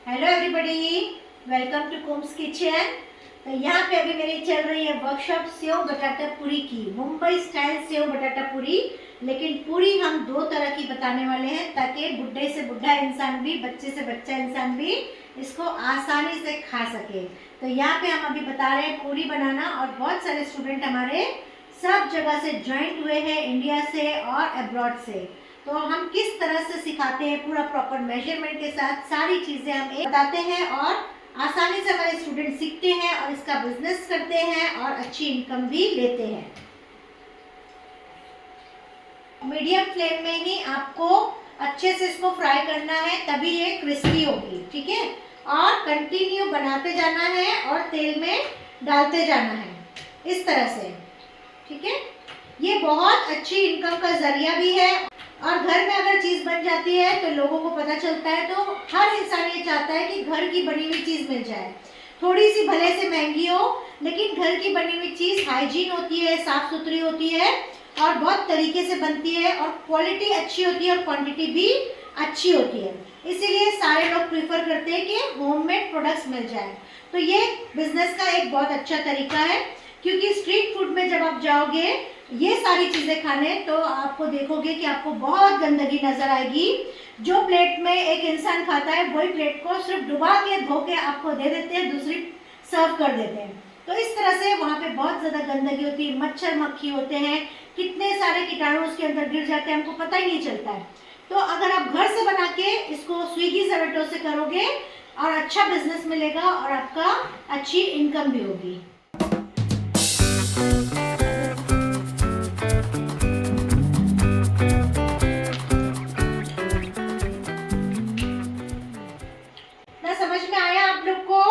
Hello everybody, welcome to Kum's kitchen. तो यहाँ पे अभी मेरी चल रही है वर्कशॉप सेव बटाटा पूरी की, मुंबई स्टाइल सेव बटाटा पूरी। लेकिन पूरी हम दो तरह की बताने वाले हैं ताकि बुढ़े से बुढ़ा इंसान भी, बच्चे से बच्चा इंसान भी इसको आसानी से खा सके। तो यहाँ पे हम अभी बता रहे हैं पूरी बनाना, और बहुत सारे स्टूडेंट हमारे सब जगह से ज्वाइंट हुए हैं, इंडिया से और अब्रॉड से। तो हम किस तरह से सिखाते हैं, पूरा प्रॉपर मेजरमेंट के साथ सारी चीजें हम बताते हैं, और आसानी से हमारे स्टूडेंट सीखते हैं और इसका बिजनेस करते हैं और अच्छी इनकम भी लेते हैं। मीडियम फ्लेम में ही आपको अच्छे से इसको फ्राई करना है, तभी ये क्रिस्पी होगी, ठीक है। और कंटिन्यू बनाते जाना है और तेल में डालते जाना है इस तरह से, ठीक है। ये बहुत अच्छी इनकम का जरिया भी है, और घर में अगर चीज़ बन जाती है तो लोगों को पता चलता है, तो हर इंसान ये चाहता है कि घर की बनी हुई चीज़ मिल जाए। थोड़ी सी भले से महंगी हो, लेकिन घर की बनी हुई चीज़ हाइजीन होती है, साफ़ सुथरी होती है और बहुत तरीके से बनती है, और क्वालिटी अच्छी होती है और क्वांटिटी भी अच्छी होती है। इसीलिए सारे लोग प्रीफर करते हैं कि होममेड प्रोडक्ट्स मिल जाए। तो ये बिजनेस का एक बहुत अच्छा तरीका है, क्योंकि स्ट्रीट फूड में जब आप जाओगे ये सारी चीज़ें खाने, तो आपको देखोगे कि आपको बहुत गंदगी नज़र आएगी। जो प्लेट में एक इंसान खाता है वही प्लेट को सिर्फ डुबा के धो के आपको दे देते हैं, दूसरी सर्व कर देते हैं। तो इस तरह से वहाँ पे बहुत ज़्यादा गंदगी होती है, मच्छर मक्खी होते हैं, कितने सारे कीटाणु उसके अंदर गिर जाते हैं, हमको पता ही नहीं चलता है। तो अगर आप घर से बना के इसको स्विगी जोमेटो से करोगे और अच्छा बिजनेस मिलेगा और आपका अच्छी इनकम भी होगी। समझ में आया आप लोग को?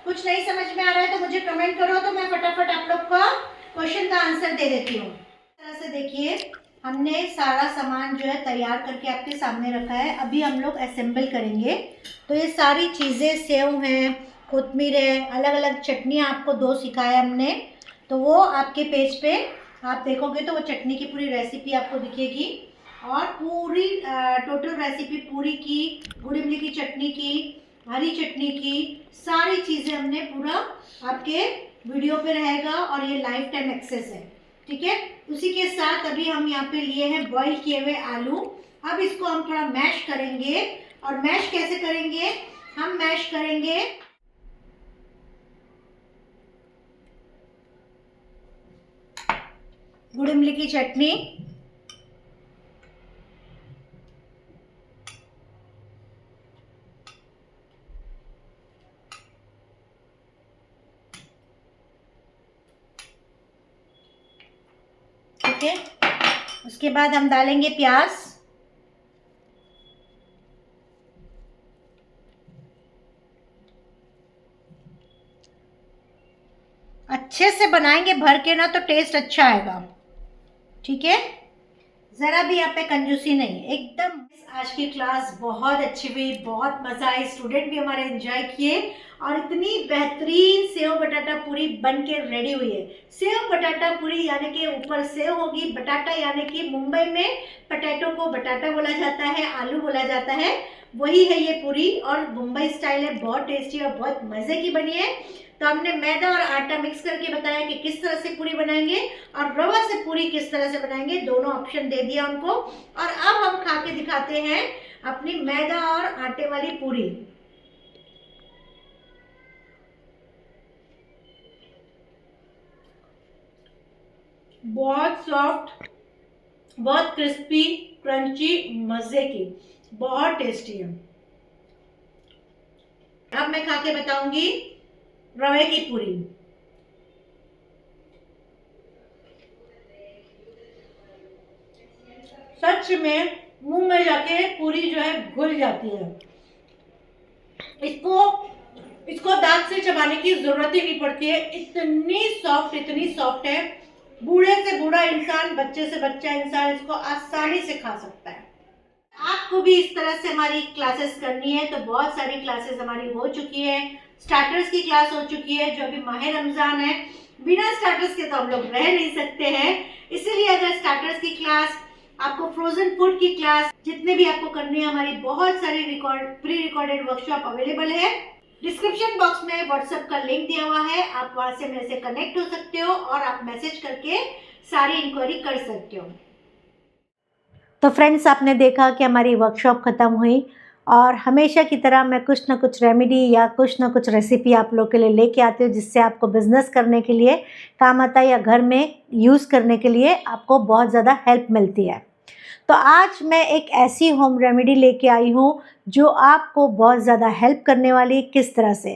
कुछ नहीं समझ में आ रहा है तो मुझे कमेंट करो, तो मैं फटाफट आप लोग का क्वेश्चन का आंसर दे देती हूँ। इस तरह से देखिए, हमने सारा सामान जो है तैयार करके आपके सामने रखा है। अभी हम लोग असेंबल करेंगे। तो ये सारी चीज़ें, सेव हैं, कोतमीर है, अलग अलग चटनियाँ आपको दो सिखाया हमने, तो वो आपके पेज पे आप देखोगे तो वो चटनी की पूरी रेसिपी आपको दिखेगी, और पूरी टोटल रेसिपी पूरी की, गुड़ इमली की चटनी की, हरी चटनी की, सारी चीज़ें हमने पूरा आपके वीडियो पे रहेगा, और ये लाइफ टाइम एक्सेस है, ठीक है। उसी के साथ अभी हम यहाँ पे लिए हैं बॉईल किए हुए आलू। अब इसको हम थोड़ा मैश करेंगे, और मैश कैसे करेंगे, हम मैश करेंगे गुड़ इमली की चटनी, ठीक है। उसके बाद हम डालेंगे प्याज, अच्छे से बनाएंगे भर के ना, तो टेस्ट अच्छा आएगा, ठीक है। ज़रा भी यहाँ पे कंजूसी नहीं, एकदम। आज की क्लास बहुत अच्छी हुई, बहुत मज़ा आई, स्टूडेंट भी हमारे एंजॉय किए, और इतनी बेहतरीन सेव बटाटा पूरी बन के रेडी हुई है। सेव बटाटा पूरी यानी कि ऊपर सेव होगी, बटाटा यानी कि मुंबई में पटेटो को बटाटा बोला जाता है, आलू बोला जाता है, वही है ये पूरी, और मुंबई स्टाइल है, बहुत टेस्टी और बहुत मज़े की बनी है। तो हमने मैदा और आटा मिक्स करके बताया कि किस तरह से पूरी बनाएंगे, और रवा से पूरी किस तरह से बनाएंगे, दोनों ऑप्शन दे दिया उनको। और अब हम खा के दिखाते हैं अपनी मैदा और आटे वाली पूरी। बहुत सॉफ्ट, बहुत क्रिस्पी, क्रंची, मजे की, बहुत टेस्टी है। अब मैं खा के बताऊंगी रवे की पूरी। सच में मुंह में जाके पूरी जो है घुल जाती है। इसको दांत से चबाने की जरूरत ही नहीं पड़ती है, इतनी सॉफ्ट है। बूढ़े से बूढ़ा इंसान, बच्चे से बच्चा इंसान इसको आसानी से खा सकता है। आपको भी इस तरह से हमारी क्लासेस करनी है तो बहुत सारी क्लासेस हमारी हो चुकी है। स्टार्टर्स की क्लास हो चुकी है, जो अभी माह रमजान है, बिना स्टार्टर्स के तो हम लोग रह नहीं सकते हैं। इसीलिए अगर स्टार्टर्स की क्लास आपको फ्रोजन फूड की क्लास जितने भी आपको करनी है, हमारी बहुत सारी प्री रिकॉर्डेड वर्कशॉप अवेलेबल है। डिस्क्रिप्शन बॉक्स में व्हाट्सएप का लिंक दिया हुआ है, आप वहां से मेरे से कनेक्ट हो सकते हो और आप मैसेज करके सारी इंक्वायरी कर सकते हो। तो फ्रेंड्स, आपने देखा कि हमारी वर्कशॉप ख़त्म हुई और हमेशा की तरह मैं कुछ ना कुछ रेमेडी या कुछ ना कुछ रेसिपी आप लोग के लिए लेके आती हूँ, जिससे आपको बिज़नेस करने के लिए काम आता है या घर में यूज़ करने के लिए आपको बहुत ज़्यादा हेल्प मिलती है। तो आज मैं एक ऐसी होम रेमेडी लेके आई हूँ जो आपको बहुत ज़्यादा हेल्प करने वाली है। किस तरह से,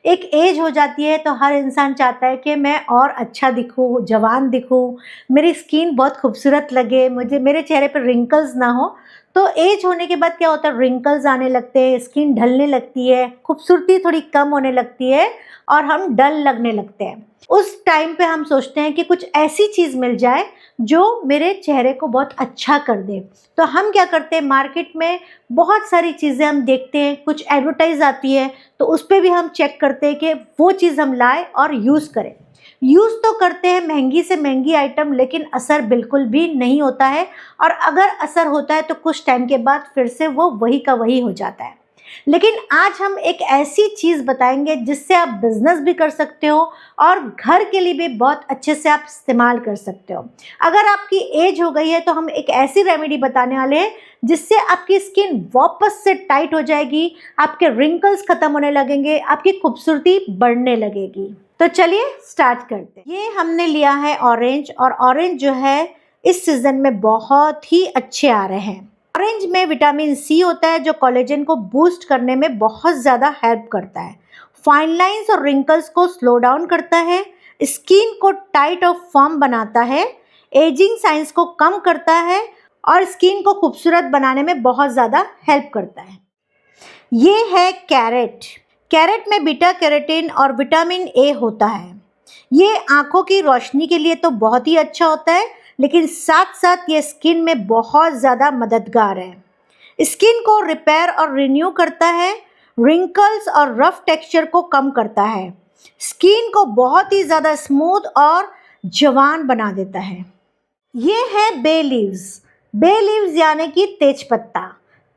एक एज हो जाती है तो हर इंसान चाहता है कि मैं और अच्छा दिखूँ, जवान दिखूँ, मेरी स्किन बहुत खूबसूरत लगे, मुझे मेरे चेहरे पर रिंकल्स ना हो। तो एज होने के बाद क्या होता है, रिंकल्स आने लगते हैं, स्किन ढलने लगती है, खूबसूरती थोड़ी कम होने लगती है और हम डल लगने लगते हैं। उस टाइम पे हम सोचते हैं कि कुछ ऐसी चीज़ मिल जाए जो मेरे चेहरे को बहुत अच्छा कर दे। तो हम क्या करते हैं, मार्केट में बहुत सारी चीज़ें हम देखते हैं, कुछ एडवर्टाइज आती है तो उस पर भी हम चेक करते हैं कि वो चीज़ हम लाएं और यूज़ करें। यूज़ तो करते हैं महंगी से महंगी आइटम, लेकिन असर बिल्कुल भी नहीं होता है, और अगर असर होता है तो कुछ टाइम के बाद फिर से वो वही का वही हो जाता है। लेकिन आज हम एक ऐसी चीज़ बताएंगे जिससे आप बिजनेस भी कर सकते हो और घर के लिए भी बहुत अच्छे से आप इस्तेमाल कर सकते हो। अगर आपकी एज हो गई है तो हम एक ऐसी रेमेडी बताने वाले हैं जिससे आपकी स्किन वापस से टाइट हो जाएगी, आपके रिंकल्स खत्म होने लगेंगे, आपकी खूबसूरती बढ़ने लगेगी। तो चलिए स्टार्ट करते हैं। ये हमने लिया है ऑरेंज, और ऑरेंज जो है इस सीजन में बहुत ही अच्छे आ रहे हैं। ऑरेंज में विटामिन सी होता है जो कोलेजन को बूस्ट करने में बहुत ज़्यादा हेल्प करता है, फाइन लाइंस और रिंकल्स को स्लो डाउन करता है, स्किन को टाइट और फर्म बनाता है, एजिंग साइंस को कम करता है और स्किन को खूबसूरत बनाने में बहुत ज़्यादा हेल्प करता है। ये है कैरेट। कैरेट में बीटा कैरोटीन और विटामिन ए होता है। ये आंखों की रोशनी के लिए तो बहुत ही अच्छा होता है, लेकिन साथ साथ ये स्किन में बहुत ज़्यादा मददगार है। स्किन को रिपेयर और रिन्यू करता है, रिंकल्स और रफ टेक्सचर को कम करता है, स्किन को बहुत ही ज़्यादा स्मूथ और जवान बना देता है। ये है बे लीव्स। बे लीव्स यानी कि तेज पत्ता।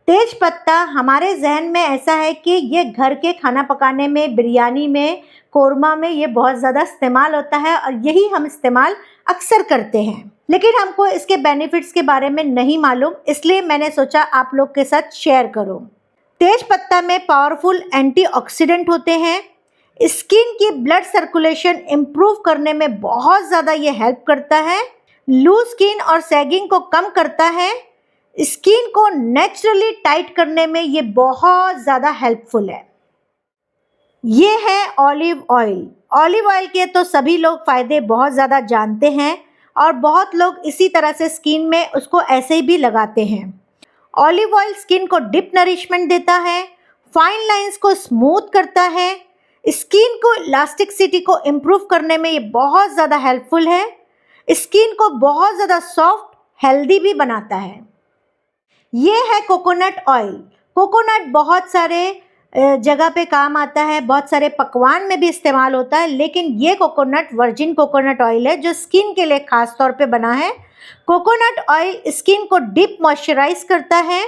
तेज पत्ता हमारे जहन में ऐसा है कि ये घर के खाना पकाने में, बिरयानी में, कोरमा में ये बहुत ज़्यादा इस्तेमाल होता है और यही हम इस्तेमाल अक्सर करते हैं, लेकिन हमको इसके बेनिफिट्स के बारे में नहीं मालूम, इसलिए मैंने सोचा आप लोग के साथ शेयर करूं। तेज पत्ता में पावरफुल एंटीऑक्सीडेंट होते हैं, स्किन की ब्लड सर्कुलेशन इम्प्रूव करने में बहुत ज़्यादा ये हेल्प करता है, लूज स्किन और सैगिंग को कम करता है, स्किन को नेचुरली टाइट करने में ये बहुत ज़्यादा हेल्पफुल है। ये है ऑलिव ऑयल। ऑलिव ऑयल के तो सभी लोग फ़ायदे बहुत ज़्यादा जानते हैं और बहुत लोग इसी तरह से स्किन में उसको ऐसे ही भी लगाते हैं। ऑलिव ऑयल स्किन को डीप नरिशमेंट देता है, फाइन लाइंस को स्मूथ करता है, स्किन को इलास्टिसिटी को इम्प्रूव करने में ये बहुत ज़्यादा हेल्पफुल है, स्किन को बहुत ज़्यादा सॉफ्ट हेल्दी भी बनाता है। ये है कोकोनट ऑयल। कोकोनट बहुत सारे जगह पे काम आता है, बहुत सारे पकवान में भी इस्तेमाल होता है, लेकिन ये कोकोनट वर्जिन कोकोनट ऑयल है जो स्किन के लिए ख़ास तौर पे बना है। कोकोनट ऑयल स्किन को डीप मॉइस्चराइज करता है,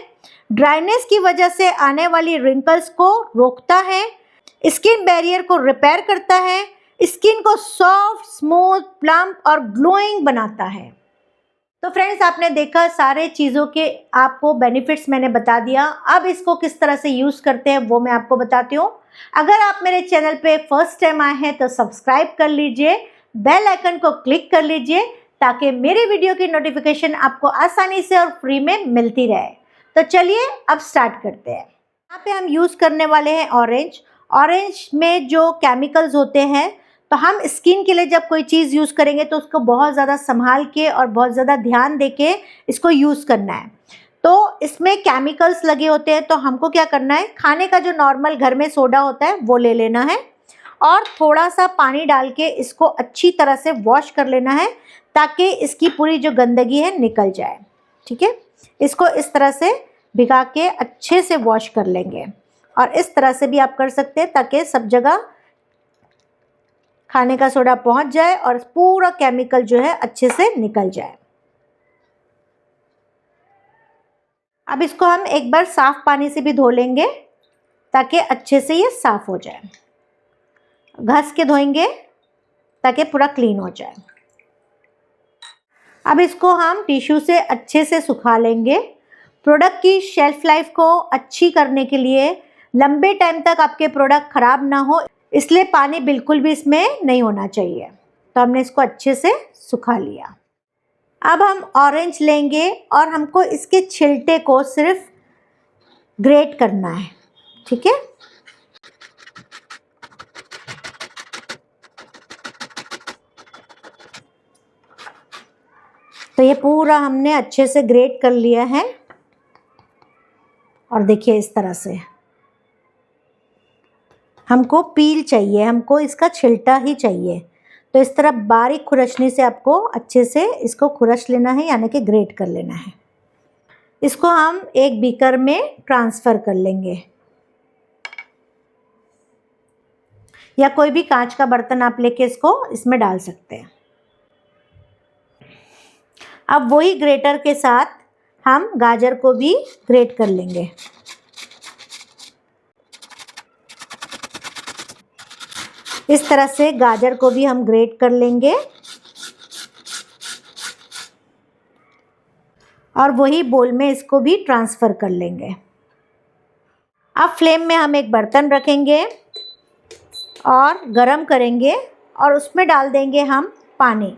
ड्राइनेस की वजह से आने वाली रिंकल्स को रोकता है, स्किन बैरियर को रिपेयर करता है, स्किन को सॉफ्ट, स्मूथ, प्लम्प और ग्लोइंग बनाता है। तो फ्रेंड्स, आपने देखा सारे चीज़ों के आपको बेनिफिट्स मैंने बता दिया। अब इसको किस तरह से यूज़ करते हैं वो मैं आपको बताती हूँ। अगर आप मेरे चैनल पे फर्स्ट टाइम आए हैं तो सब्सक्राइब कर लीजिए, बेल आइकन को क्लिक कर लीजिए ताकि मेरी वीडियो की नोटिफिकेशन आपको आसानी से और फ्री में मिलती रहे। तो चलिए अब स्टार्ट करते हैं। यहाँ पे हम यूज़ करने वाले हैं ऑरेंज। ऑरेंज में जो केमिकल्स होते हैं, तो हम स्किन के लिए जब कोई चीज़ यूज़ करेंगे तो उसको बहुत ज़्यादा संभाल के और बहुत ज़्यादा ध्यान दे के इसको यूज़ करना है। तो इसमें केमिकल्स लगे होते हैं, तो हमको क्या करना है, खाने का जो नॉर्मल घर में सोडा होता है वो ले लेना है और थोड़ा सा पानी डाल के इसको अच्छी तरह से वॉश कर लेना है ताकि इसकी पूरी जो गंदगी है निकल जाए। ठीक है, इसको इस तरह से भिगा के अच्छे से वॉश कर लेंगे, और इस तरह से भी आप कर सकते हैं ताकि सब जगह खाने का सोडा पहुंच जाए और पूरा केमिकल जो है अच्छे से निकल जाए। अब इसको हम एक बार साफ पानी से भी धो लेंगे ताकि अच्छे से ये साफ हो जाए। घस के धोएंगे ताकि पूरा क्लीन हो जाए। अब इसको हम टिश्यू से अच्छे से सुखा लेंगे। प्रोडक्ट की शेल्फ लाइफ को अच्छी करने के लिए, लंबे टाइम तक आपके प्रोडक्ट ख़राब ना हो, इसलिए पानी बिल्कुल भी इसमें नहीं होना चाहिए। तो हमने इसको अच्छे से सुखा लिया। अब हम ऑरेंज लेंगे और हमको इसके छिलटे को सिर्फ ग्रेट करना है, ठीक है। तो ये पूरा हमने अच्छे से ग्रेट कर लिया है और देखिए इस तरह से। हमको पील चाहिए, हमको इसका छिलटा ही चाहिए। तो इस तरह बारीक खुरचनी से आपको अच्छे से इसको खुरच लेना है, यानी कि ग्रेट कर लेना है। इसको हम एक बीकर में ट्रांसफ़र कर लेंगे, या कोई भी कांच का बर्तन आप लेके इसको इसमें डाल सकते हैं। अब वही ग्रेटर के साथ हम गाजर को भी ग्रेट कर लेंगे। इस तरह से गाजर को भी हम ग्रेट कर लेंगे और वही बोल में इसको भी ट्रांसफ़र कर लेंगे। अब फ्लेम में हम एक बर्तन रखेंगे और गरम करेंगे और उसमें डाल देंगे हम पानी।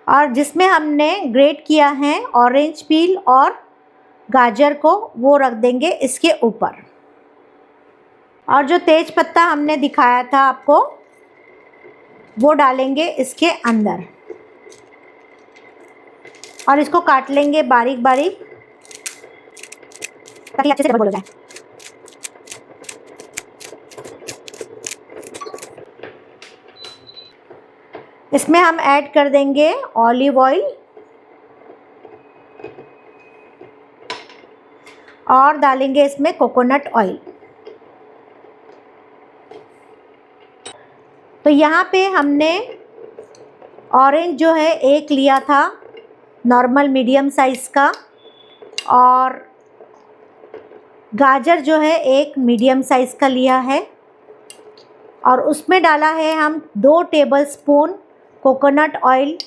और जिसमें हमने ग्रेट किया है ऑरेंज पील और गाजर को, वो रख देंगे इसके ऊपर। और जो तेज पत्ता हमने दिखाया था आपको, वो डालेंगे इसके अंदर और इसको काट लेंगे बारीक बारीक ताकि अच्छे से डबल हो जाए। इसमें हम ऐड कर देंगे ऑलिव ऑयल और डालेंगे इसमें कोकोनट ऑयल। तो यहाँ पे हमने ऑरेंज जो है एक लिया था नॉर्मल मीडियम साइज़ का, और गाजर जो है एक मीडियम साइज़ का लिया है, और उसमें डाला है हम 2 टेबलस्पून कोकोनट ऑयल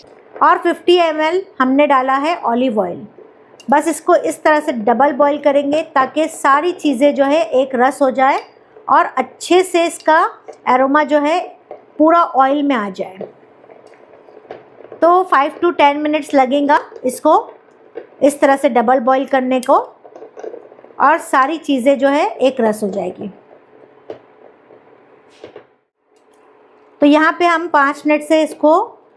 और 50 ml हमने डाला है ऑलिव ऑयल। बस इसको इस तरह से डबल बॉईल करेंगे ताकि सारी चीज़ें जो है एक रस हो जाए और अच्छे से इसका एरोमा जो है पूरा ऑयल में आ जाए। तो 5 to 10 मिनट्स लगेगा इसको इस तरह से डबल बॉईल करने को, और सारी चीज़ें जो है एक रस हो जाएगी। तो यहाँ पे हम 5 मिनट से इसको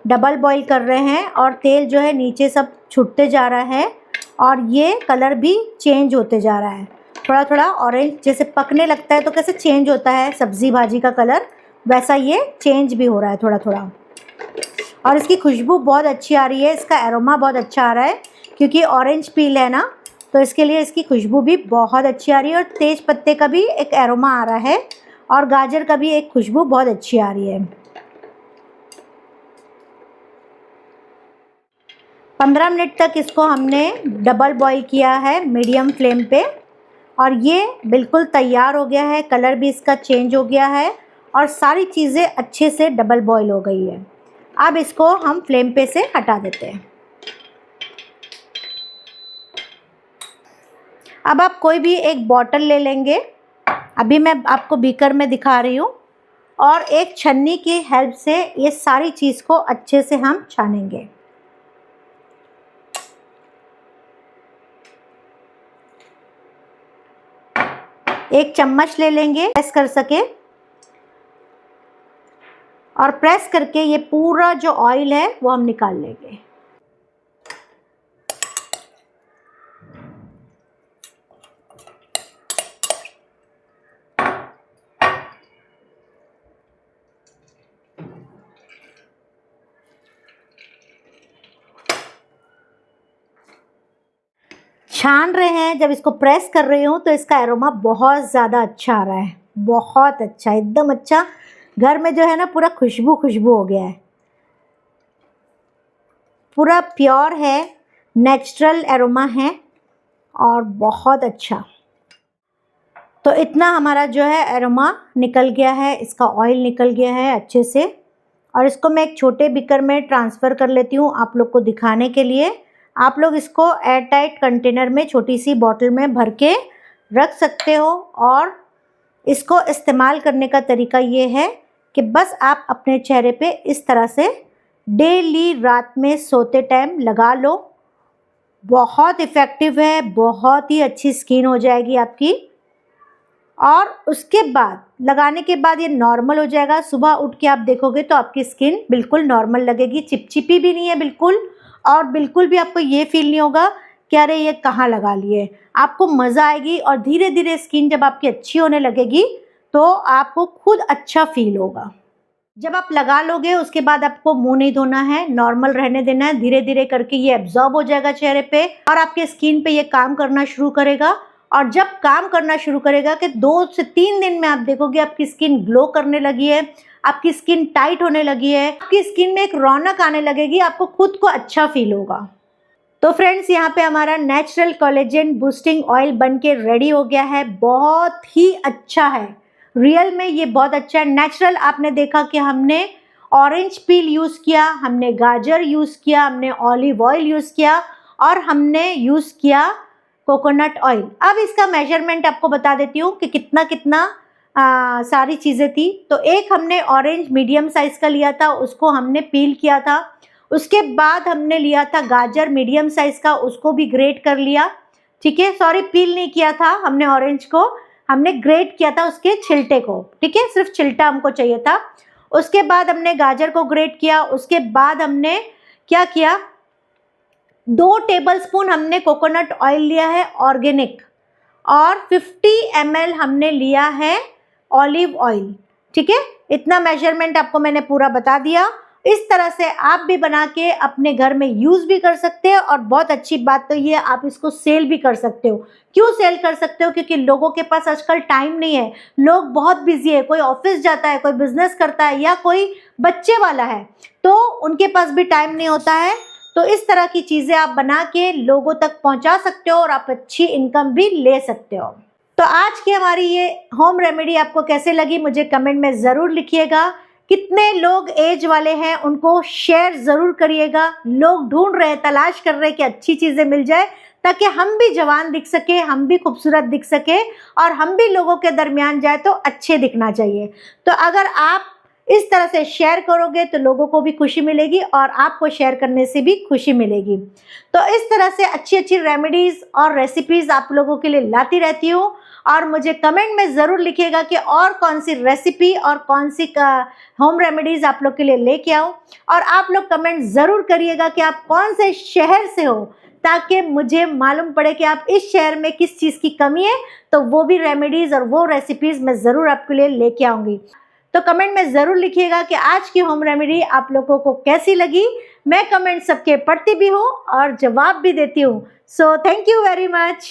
डबल बॉईल कर रहे हैं और तेल जो है नीचे सब छूटते जा रहा है और ये कलर भी चेंज होते जा रहा है। थोड़ा थोड़ा ऑरेंज जैसे पकने लगता है तो कैसे चेंज होता है सब्ज़ी भाजी का कलर, वैसा ये चेंज भी हो रहा है थोड़ा थोड़ा। और इसकी खुशबू बहुत अच्छी आ रही है, इसका एरोमा बहुत अच्छा आ रहा है क्योंकि ऑरेंज पील है ना, तो इसके लिए इसकी खुशबू भी बहुत अच्छी आ रही है। और तेज पत्ते का भी एक एरोमा आ रहा है और गाजर का भी एक खुशबू बहुत अच्छी आ रही है। 15 मिनट तक इसको हमने डबल बॉईल किया है मीडियम फ्लेम पे और ये बिल्कुल तैयार हो गया है। कलर भी इसका चेंज हो गया है और सारी चीज़ें अच्छे से डबल बॉईल हो गई है। अब इसको हम फ्लेम पे से हटा देते हैं। अब आप कोई भी एक बॉटल ले लेंगे, अभी मैं आपको बीकर में दिखा रही हूँ, और एक छन्नी की हेल्प से ये सारी चीज़ को अच्छे से हम छानेंगे। एक चम्मच ले लेंगे, प्रेस कर सके, और प्रेस करके ये पूरा जो ऑयल है वो हम निकाल लेंगे। छान रहे हैं, जब इसको प्रेस कर रही हूँ तो इसका एरोमा बहुत ज़्यादा अच्छा आ रहा है, बहुत अच्छा, एकदम अच्छा। घर में जो है ना पूरा खुशबू खुशबू हो गया है, पूरा प्योर है, नेचुरल एरोमा है और बहुत अच्छा। तो इतना हमारा जो है एरोमा निकल गया है, इसका ऑयल निकल गया है अच्छे से। और इसको मैं एक छोटे बीकर में ट्रांसफ़र कर लेती हूँ आप लोग को दिखाने के लिए। आप लोग इसको एयर टाइट कंटेनर में छोटी सी बॉटल में भर के रख सकते हो। और इसको इस्तेमाल करने का तरीका ये है कि बस आप अपने चेहरे पे इस तरह से डेली रात में सोते टाइम लगा लो। बहुत इफ़ेक्टिव है, बहुत ही अच्छी स्किन हो जाएगी आपकी। और उसके बाद लगाने के बाद ये नॉर्मल हो जाएगा। सुबह उठ के आप देखोगे तो आपकी स्किन बिल्कुल नॉर्मल लगेगी, चिपचिपी भी नहीं है बिल्कुल, और बिल्कुल भी आपको ये फील नहीं होगा कि अरे ये कहाँ लगा लिए। आपको मज़ा आएगी और धीरे धीरे स्किन जब आपकी अच्छी होने लगेगी तो आपको खुद अच्छा फील होगा। जब आप लगा लोगे उसके बाद आपको मुंह नहीं धोना है, नॉर्मल रहने देना है। धीरे धीरे करके ये एब्जॉर्ब हो जाएगा चेहरे पे और आपके स्किन पे ये काम करना शुरू करेगा। और जब काम करना शुरू करेगा कि 2 से 3 दिन में आप देखोगे आपकी स्किन ग्लो करने लगी है, आपकी स्किन टाइट होने लगी है, आपकी स्किन में एक रौनक आने लगेगी, आपको खुद को अच्छा फील होगा। तो फ्रेंड्स, यहाँ पे हमारा नेचुरल कोलेजन बूस्टिंग ऑयल बन के रेडी हो गया है। बहुत ही अच्छा है, रियल में ये बहुत अच्छा है। नेचुरल आपने देखा कि हमने ऑरेंज पील यूज़ किया, हमने गाजर यूज़ किया, हमने ऑलिव ऑयल यूज़ किया और हमने यूज़ किया कोकोनट ऑयल। अब इसका मेजरमेंट आपको बता देती हूँ कि कितना कितना सारी चीज़ें थी। तो एक हमने ऑरेंज मीडियम साइज़ का लिया था, उसको हमने पील किया था। उसके बाद हमने लिया था गाजर मीडियम साइज़ का, उसको भी ग्रेट कर लिया। ठीक है, सॉरी पील नहीं किया था हमने, ऑरेंज को हमने ग्रेट किया था उसके छिलटे को। ठीक है, सिर्फ छिलटा हमको चाहिए था। उसके बाद हमने गाजर को ग्रेट किया। उसके बाद हमने क्या किया, 2 टेबलस्पून हमने कोकोनट ऑयल लिया है ऑर्गेनिक और 50 ml हमने लिया है ऑलिव ऑयल। ठीक है, इतना मेजरमेंट आपको मैंने पूरा बता दिया। इस तरह से आप भी बना के अपने घर में यूज़ भी कर सकते हो। और बहुत अच्छी बात तो ये, आप इसको सेल भी कर सकते हो। क्यों सेल कर सकते हो? क्योंकि लोगों के पास आजकल टाइम नहीं है, लोग बहुत बिजी है, कोई ऑफिस जाता है, कोई बिजनेस करता है या कोई बच्चे वाला है, तो उनके पास भी टाइम नहीं होता है। तो इस तरह की चीज़ें आप बना के लोगों तक पहुंचा सकते हो और आप अच्छी इनकम भी ले सकते हो। तो आज की हमारी ये होम रेमेडी आपको कैसे लगी मुझे कमेंट में ज़रूर लिखिएगा। कितने लोग एज वाले हैं उनको शेयर ज़रूर करिएगा। लोग ढूंढ रहे हैं, तलाश कर रहे हैं कि अच्छी चीज़ें मिल जाए ताकि हम भी जवान दिख सके, हम भी खूबसूरत दिख सके और हम भी लोगों के दरमियान जाए तो अच्छे दिखना चाहिए। तो अगर आप इस तरह से शेयर करोगे तो लोगों को भी खुशी मिलेगी और आपको शेयर करने से भी खुशी मिलेगी। तो इस तरह से अच्छी अच्छी रेमेडीज़ और रेसिपीज़ आप लोगों के लिए लाती रहती हूँ और मुझे कमेंट में ज़रूर लिखिएगा कि और कौन सी रेसिपी और कौन सी होम रेमेडीज़ आप लोग के लिए लेके आऊँ। और आप लोग कमेंट ज़रूर करिएगा कि आप कौन से शहर से हो ताकि मुझे मालूम पड़े कि आप इस शहर में किस चीज़ की कमी है, तो वो भी रेमेडीज़ और वो रेसिपीज़ मैं ज़रूर आपके लिए लेके आऊँगी। तो कमेंट में ज़रूर लिखिएगा कि आज की होम रेमेडी आप लोगों को कैसी लगी। मैं कमेंट सबके पढ़ती भी हूँ और जवाब भी देती हूँ। So thank you very much.